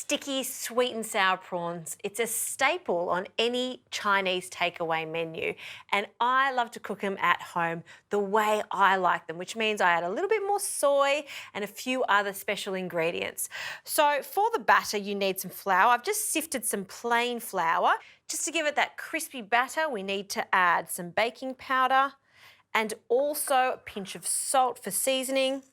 sticky sweet and sour prawns. It's a staple on any Chinese takeaway menu, and I love to cook them at home the way I like them, which means I add a little bit more soy and a few other special ingredients. So for the batter, you need some flour. I've just sifted some plain flour. Just to give it that crispy batter, we need to add some baking powder and also a pinch of salt for seasoning.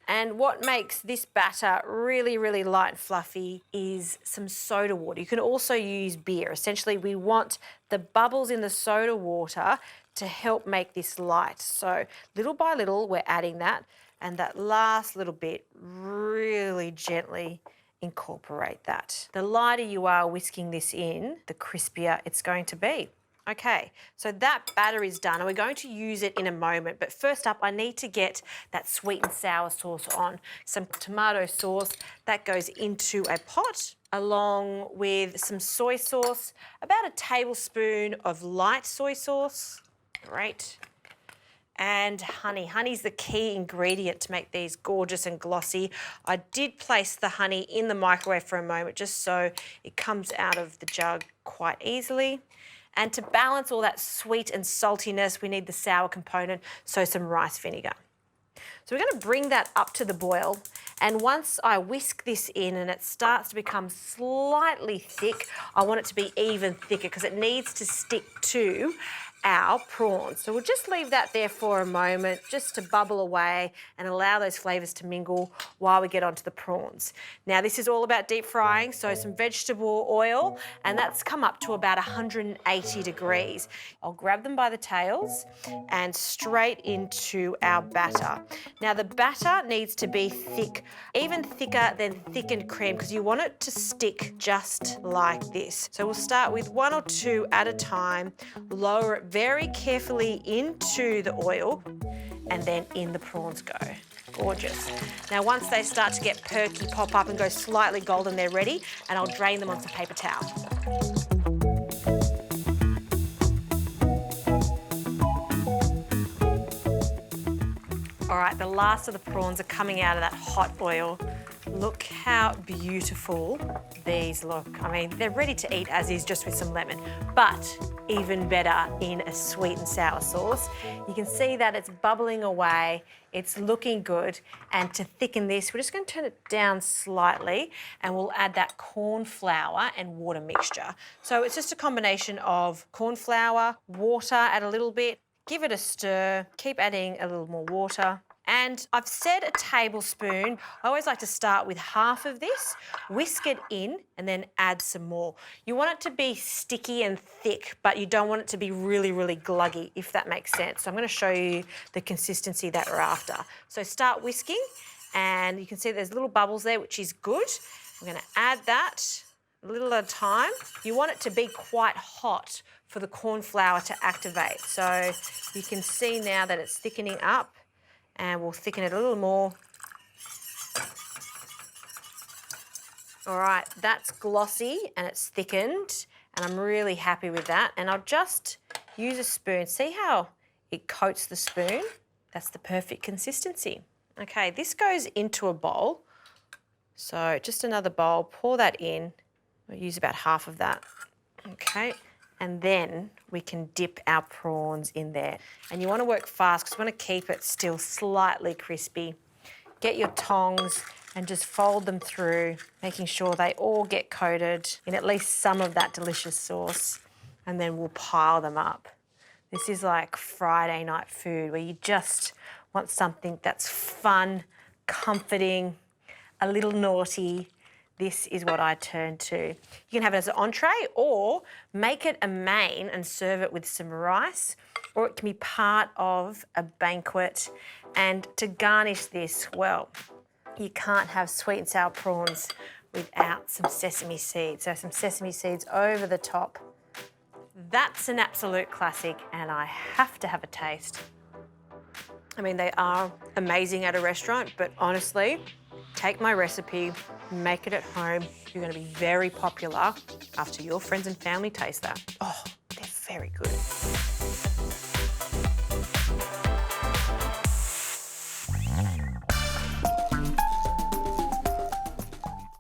And what makes this batter really, really light and fluffy is some soda water. You can also use beer. Essentially, we want the bubbles in the soda water to help make this light. So little by little, we're adding that, and that last little bit, really gently incorporate that. The lighter you are whisking this in, the crispier it's going to be. Okay, so that batter is done and we're going to use it in a moment, but first up I need to get that sweet and sour sauce on. Some tomato sauce, that goes into a pot along with some soy sauce, about a tablespoon of light soy sauce, great, and honey. Honey's the key ingredient to make these gorgeous and glossy. I did place the honey in the microwave for a moment just so it comes out of the jug quite easily. And to balance all that sweet and saltiness, we need the sour component, so some rice vinegar. So we're going to bring that up to the boil, and once I whisk this in and it starts to become slightly thick, I want it to be even thicker because it needs to stick to our prawns. So we'll just leave that there for a moment just to bubble away and allow those flavours to mingle while we get onto the prawns. Now this is all about deep frying, so some vegetable oil, and that's come up to about 180 degrees. I'll grab them by the tails and straight into our batter. Now the batter needs to be thick, even thicker than thickened cream, because you want it to stick just like this. So we'll start with 1 or 2 at a time, lower it very carefully into the oil, and then in the prawns go. Gorgeous. Now once they start to get perky, pop up and go slightly golden, they're ready, and I'll drain them onto paper towel. All right, the last of the prawns are coming out of that hot oil. Look how beautiful these look. I mean, they're ready to eat as is, just with some lemon, but even better in a sweet and sour sauce. You can see that it's bubbling away, it's looking good, and to thicken this, we're just going to turn it down slightly and we'll add that corn flour and water mixture. So it's just a combination of corn flour, water, add a little bit, give it a stir, keep adding a little more water. And I've said a tablespoon. I always like to start with half of this, whisk it in, and then add some more. You want it to be sticky and thick, but you don't want it to be really, really gluggy, if that makes sense. So I'm going to show you the consistency that we're after. So start whisking, and you can see there's little bubbles there, which is good. I'm going to add that a little at a time. You want it to be quite hot for the corn flour to activate. So you can see now that it's thickening up, and we'll thicken it a little more. All right, that's glossy and it's thickened, and I'm really happy with that. And I'll just use a spoon. See how it coats the spoon? That's the perfect consistency. Okay, this goes into a bowl. So just another bowl, pour that in. We'll use about half of that. Okay. And then we can dip our prawns in there. And you want to work fast because you want to keep it still slightly crispy. Get your tongs and just fold them through, making sure they all get coated in at least some of that delicious sauce. And then we'll pile them up. This is like Friday night food where you just want something that's fun, comforting, a little naughty. This is what I turn to. You can have it as an entree or make it a main and serve it with some rice, or it can be part of a banquet. And to garnish this, well, you can't have sweet and sour prawns without some sesame seeds. So some sesame seeds over the top. That's an absolute classic, and I have to have a taste. I mean, they are amazing at a restaurant, but honestly, take my recipe, make it at home. You're going to be very popular after your friends and family taste that. Oh, they're very good.